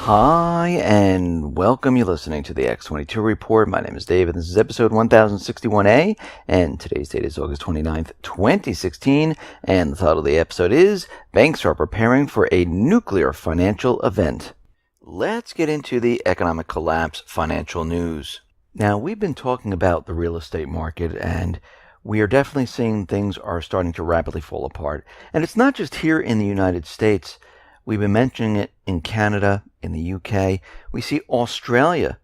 Hi, and welcome. You're listening to the X22 Report. My name is David. This is episode 1061A, and today's date is August 29th, 2016, and the title of the episode is Banks Are Preparing for a Nuclear Financial Event. Let's get into the economic collapse financial news. Now, we've been talking about the real estate market, and we are definitely seeing things are starting to rapidly fall apart. And it's not just here in the United States. We've been mentioning it in Canada, in the UK. We see Australia,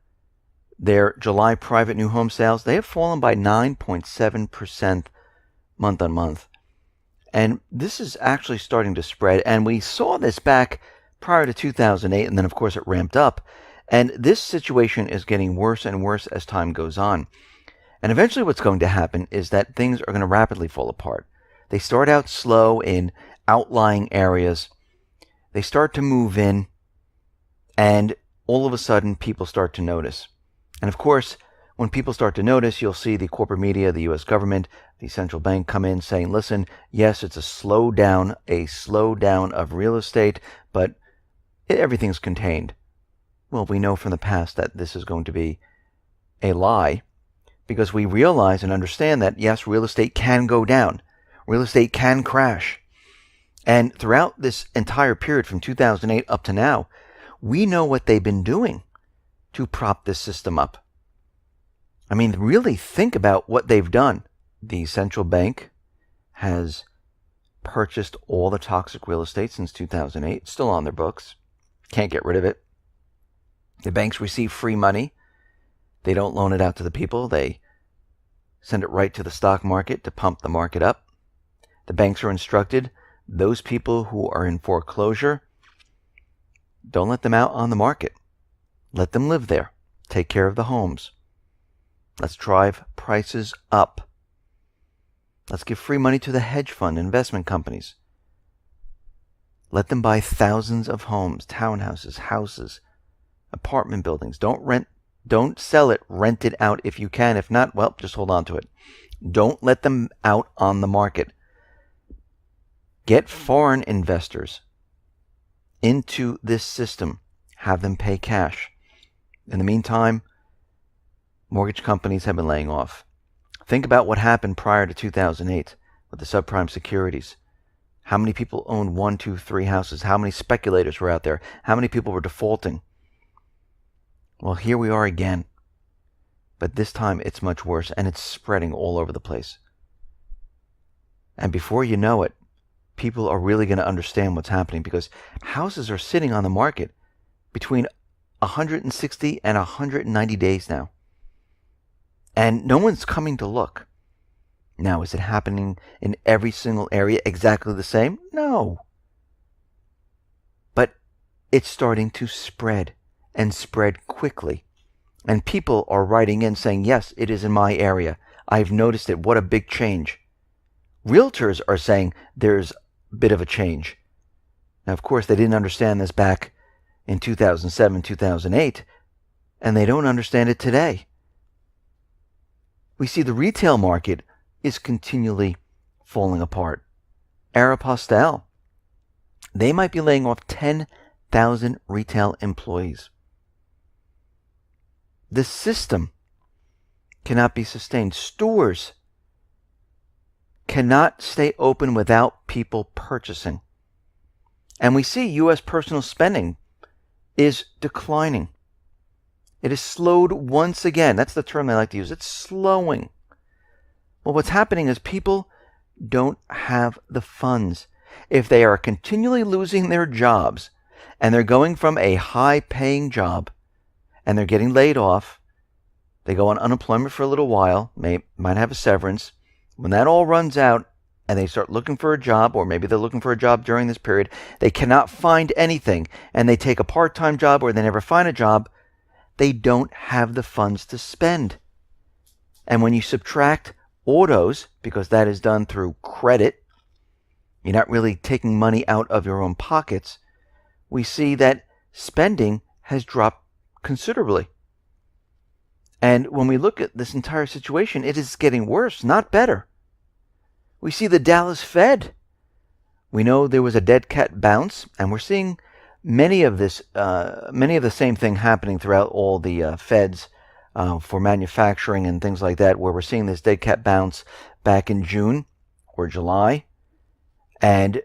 their July private new home sales, they have fallen by 9.7% month on month. And this is actually starting to spread. And we saw this back prior to 2008, and then of course it ramped up. And this situation is getting worse and worse as time goes on. And eventually what's going to happen is that things are going to rapidly fall apart. They start out slow in outlying areas. They start to move in, and all of a sudden, people start to notice. And of course, when people start to notice, you'll see the corporate media, the U.S. government, the central bank come in saying, listen, yes, it's a slowdown of real estate, but everything's contained. Well, we know from the past that this is going to be a lie, because we realize and understand that, yes, real estate can go down. Real estate can crash. And throughout this entire period from 2008 up to now, we know what they've been doing to prop this system up. I mean, really think about what they've done. The central bank has purchased all the toxic real estate since 2008. It's still on their books. Can't get rid of it. The banks receive free money. They don't loan it out to the people. They send it right to the stock market to pump the market up. The banks are instructed, those people who are in foreclosure, don't let them out on the market. Let them live there. Take care of the homes. Let's drive prices up. Let's give free money to the hedge fund investment companies. Let them buy thousands of homes, townhouses, houses, apartment buildings. Don't sell it. Rent it out if you can. If not, well, just hold on to it. Don't let them out on the market. Get foreign investors into this system. Have them pay cash. In the meantime, mortgage companies have been laying off. Think about what happened prior to 2008 with the subprime securities. How many people owned 1, 2, 3 houses? How many speculators were out there? How many people were defaulting? Well, here we are again. But this time it's much worse, and it's spreading all over the place. And before you know it, people are really going to understand what's happening, because houses are sitting on the market between 160 and 190 days now. And no one's coming to look. Now, is it happening in every single area exactly the same? No. But it's starting to spread, and spread quickly. And people are writing in saying, yes, it is in my area. I've noticed it. What a big change. Realtors are saying there's a bit of a change. Now, of course, they didn't understand this back in 2007, 2008, and they don't understand it today. We see the retail market is continually falling apart. Aeropostale, they might be laying off 10,000 retail employees. The system cannot be sustained. Stores cannot stay open without people purchasing. And we see U.S. personal spending is declining. It is slowed once again. That's the term they like to use. It's slowing. Well, what's happening is people don't have the funds. If they are continually losing their jobs, and they're going from a high-paying job, and they're getting laid off, they go on unemployment for a little while, might have a severance. When that all runs out, and they start looking for a job, or maybe they're looking for a job during this period, they cannot find anything, and they take a part-time job, or they never find a job, they don't have the funds to spend. And when you subtract autos, because that is done through credit, you're not really taking money out of your own pockets, we see that spending has dropped considerably. And when we look at this entire situation, it is getting worse, not better. We see the Dallas Fed. We know there was a dead cat bounce, and we're seeing many of the same thing happening throughout all the feds for manufacturing and things like that, where we're seeing this dead cat bounce back in June or July, and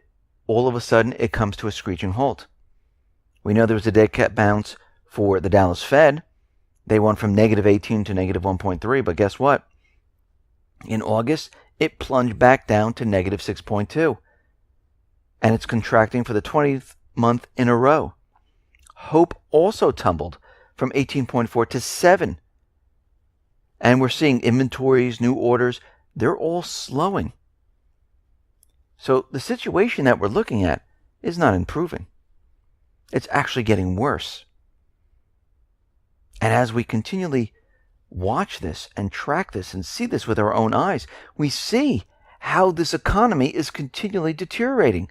all of a sudden it comes to a screeching halt. We know there was a dead cat bounce for the Dallas Fed. They went from negative 18 to negative 1.3, but guess what? In August, it plunged back down to negative 6.2, and it's contracting for the 20th month in a row. Hope also tumbled from 18.4 to 7, and we're seeing inventories, new orders, they're all slowing. So the situation that we're looking at is not improving. It's actually getting worse. And as we continually watch this and track this and see this with our own eyes, we see how this economy is continually deteriorating.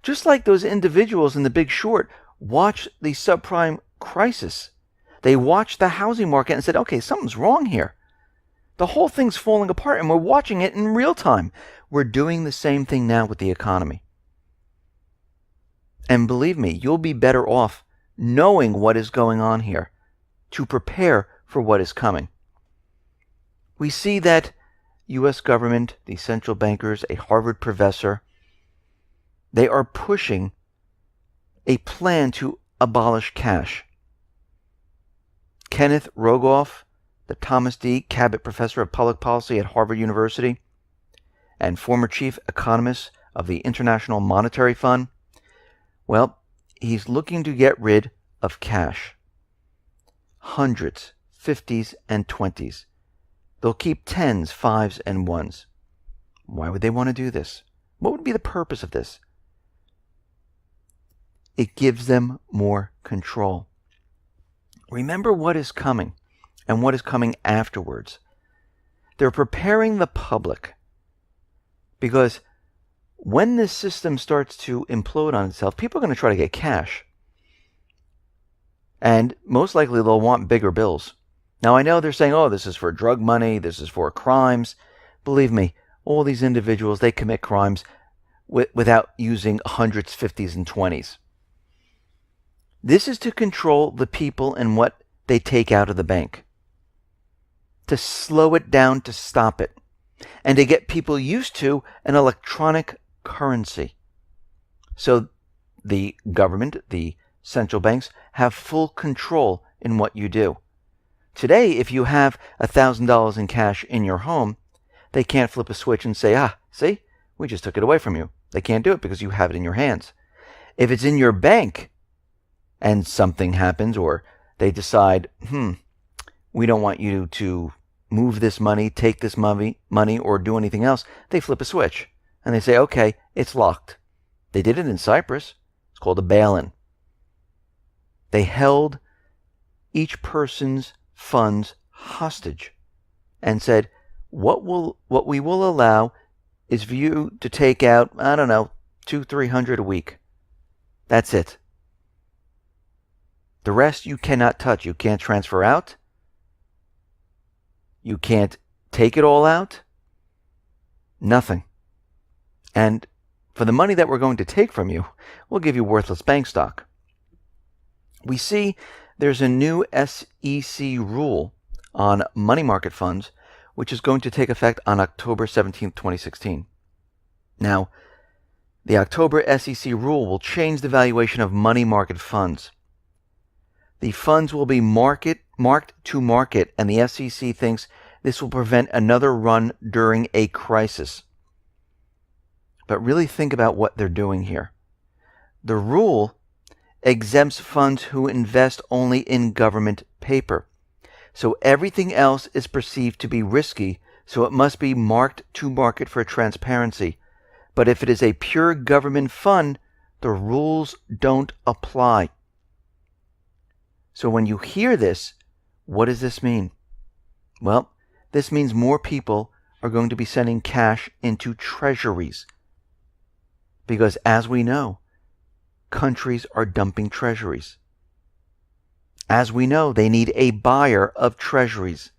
Just like those individuals in The Big Short watched the subprime crisis. They watched the housing market and said, okay, something's wrong here. The whole thing's falling apart, and we're watching it in real time. We're doing the same thing now with the economy. And believe me, you'll be better off knowing what is going on here to prepare for what is coming. We see that U.S. government, the central bankers, a Harvard professor, they are pushing a plan to abolish cash. Kenneth Rogoff, the Thomas D. Cabot Professor of Public Policy at Harvard University and former chief economist of the International Monetary Fund, well, he's looking to get rid of cash. Hundreds, 50s, and 20s. They'll keep 10s, 5s, and 1s. Why would they want to do this? What would be the purpose of this? It gives them more control. Remember what is coming and what is coming afterwards. They're preparing the public because when this system starts to implode on itself, people are going to try to get cash. And most likely they'll want bigger bills. Now I know they're saying, oh, this is for drug money, this is for crimes. Believe me, all these individuals, they commit crimes without using hundreds, 50s, and 20s. This is to control the people and what they take out of the bank. To slow it down, to stop it. And to get people used to an electronic currency. So the government, the central banks, have full control in what you do. Today, if you have $1,000 in cash in your home, they can't flip a switch and say, see, we just took it away from you. They can't do it because you have it in your hands. If it's in your bank and something happens, or they decide, we don't want you to move this money, take this money, or do anything else, they flip a switch. And they say, okay, it's locked. They did it in Cyprus. It's called a bail-in. They held each person's funds hostage and said, what we will allow is for you to take out, $200-300 a week. That's it. The rest you cannot touch. You can't transfer out. You can't take it all out. Nothing. And for the money that we're going to take from you, we'll give you worthless bank stock. We see there's a new SEC rule on money market funds, which is going to take effect on October 17, 2016. Now, the October SEC rule will change the valuation of money market funds. The funds will be marked to market, and the SEC thinks this will prevent another run during a crisis. But really think about what they're doing here. The rule exempts funds who invest only in government paper. So everything else is perceived to be risky, so it must be marked to market for transparency. But if it is a pure government fund, the rules don't apply. So when you hear this, what does this mean? Well, this means more people are going to be sending cash into treasuries. Because as we know, countries are dumping treasuries. As we know, they need a buyer of treasuries.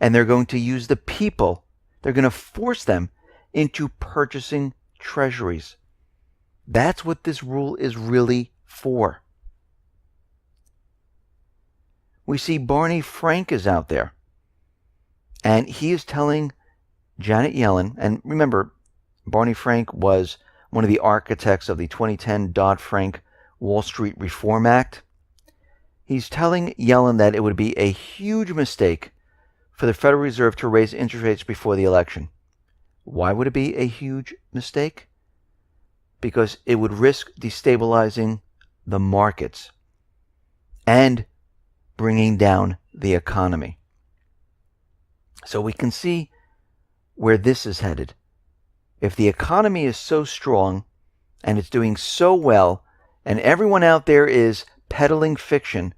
And they're going to use the people. They're going to force them into purchasing treasuries. That's what this rule is really for. We see Barney Frank is out there. And he is telling Janet Yellen, and remember, Barney Frank was one of the architects of the 2010 Dodd-Frank Wall Street Reform Act. He's telling Yellen that it would be a huge mistake for the Federal Reserve to raise interest rates before the election. Why would it be a huge mistake? Because it would risk destabilizing the markets and bringing down the economy. So we can see where this is headed. If the economy is so strong and it's doing so well and everyone out there is peddling fiction,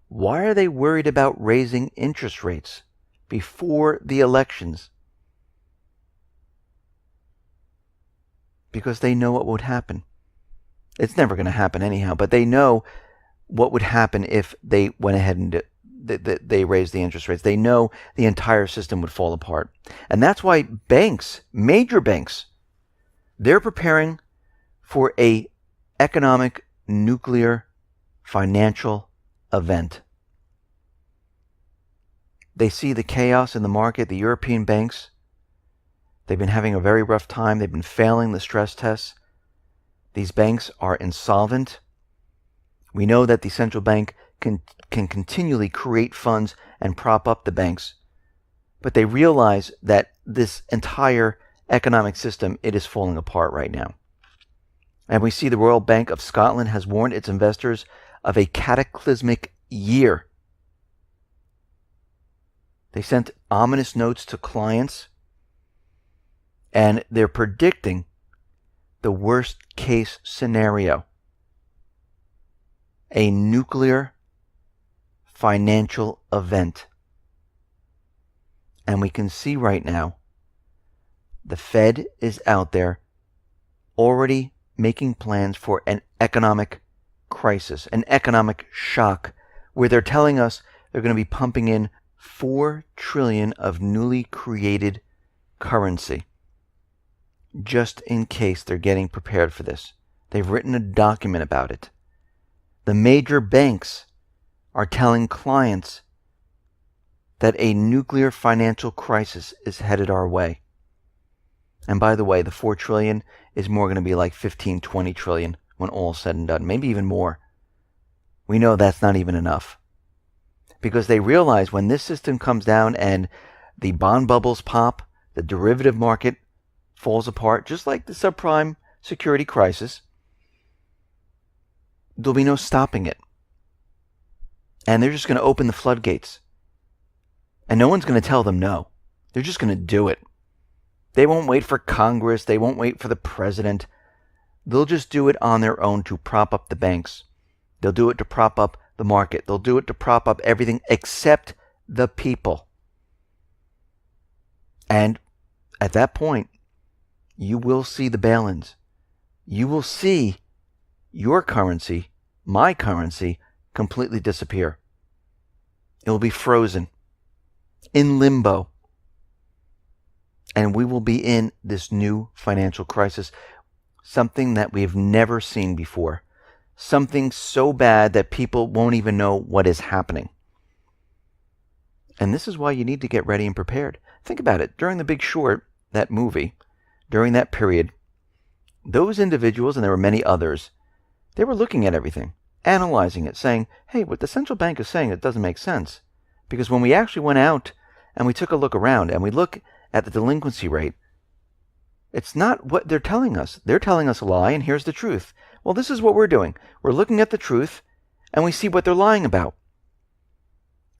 why are they worried about raising interest rates before the elections? Because they know what would happen. It's never going to happen anyhow, but they know what would happen if they went ahead and they raised the interest rates. They know the entire system would fall apart. And that's why banks, major banks, they're preparing for a economic nuclear financial event. They see the chaos in the market. The European banks, they've been having a very rough time. They've been failing the stress tests. These banks are insolvent. We know that the central bank can continually create funds and prop up the banks. But they realize that this entire economic system, it is falling apart right now. And we see the Royal Bank of Scotland has warned its investors of a cataclysmic year. They sent ominous notes to clients, and they're predicting the worst case scenario. A nuclear financial event. And we can see right now the Fed is out there already making plans for an economic crisis, an economic shock, where they're telling us they're going to be pumping in $4 trillion of newly created currency, just in case they're getting prepared for this. They've written a document about it. The major banks are telling clients that a nuclear financial crisis is headed our way. And by the way, the $4 trillion is more going to be like 15, 20 trillion when all's said and done, maybe even more. We know that's not even enough. Because they realize when this system comes down and the bond bubbles pop, the derivative market falls apart, just like the subprime security crisis, there'll be no stopping it. And they're just going to open the floodgates. And no one's going to tell them no. They're just going to do it. They won't wait for Congress. They won't wait for the president. They'll just do it on their own to prop up the banks. They'll do it to prop up the market. They'll do it to prop up everything except the people. And at that point, you will see the bail-ins. You will see your currency, my currency, completely disappear. It will be frozen, in limbo. And we will be in this new financial crisis, something that we have never seen before. Something so bad that people won't even know what is happening. And this is why you need to get ready and prepared. Think about it. During The Big Short, that movie, during that period, those individuals, and there were many others, they were looking at everything, analyzing it, saying, hey, what the central bank is saying, it doesn't make sense. Because when we actually went out and we took a look around and we look at the delinquency rate, it's not what they're telling us. They're telling us a lie, and here's the truth. Well, this is what we're doing. We're looking at the truth, and we see what they're lying about.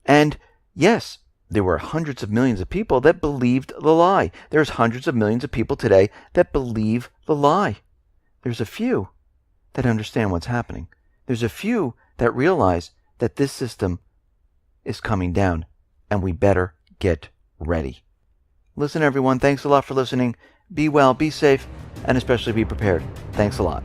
And yes, there were hundreds of millions of people that believed the lie. There's hundreds of millions of people today that believe the lie. There's a few that understand what's happening. There's a few that realize that this system is coming down, and we better get ready. Listen, everyone, thanks a lot for listening. Be well, be safe, and especially be prepared. Thanks a lot.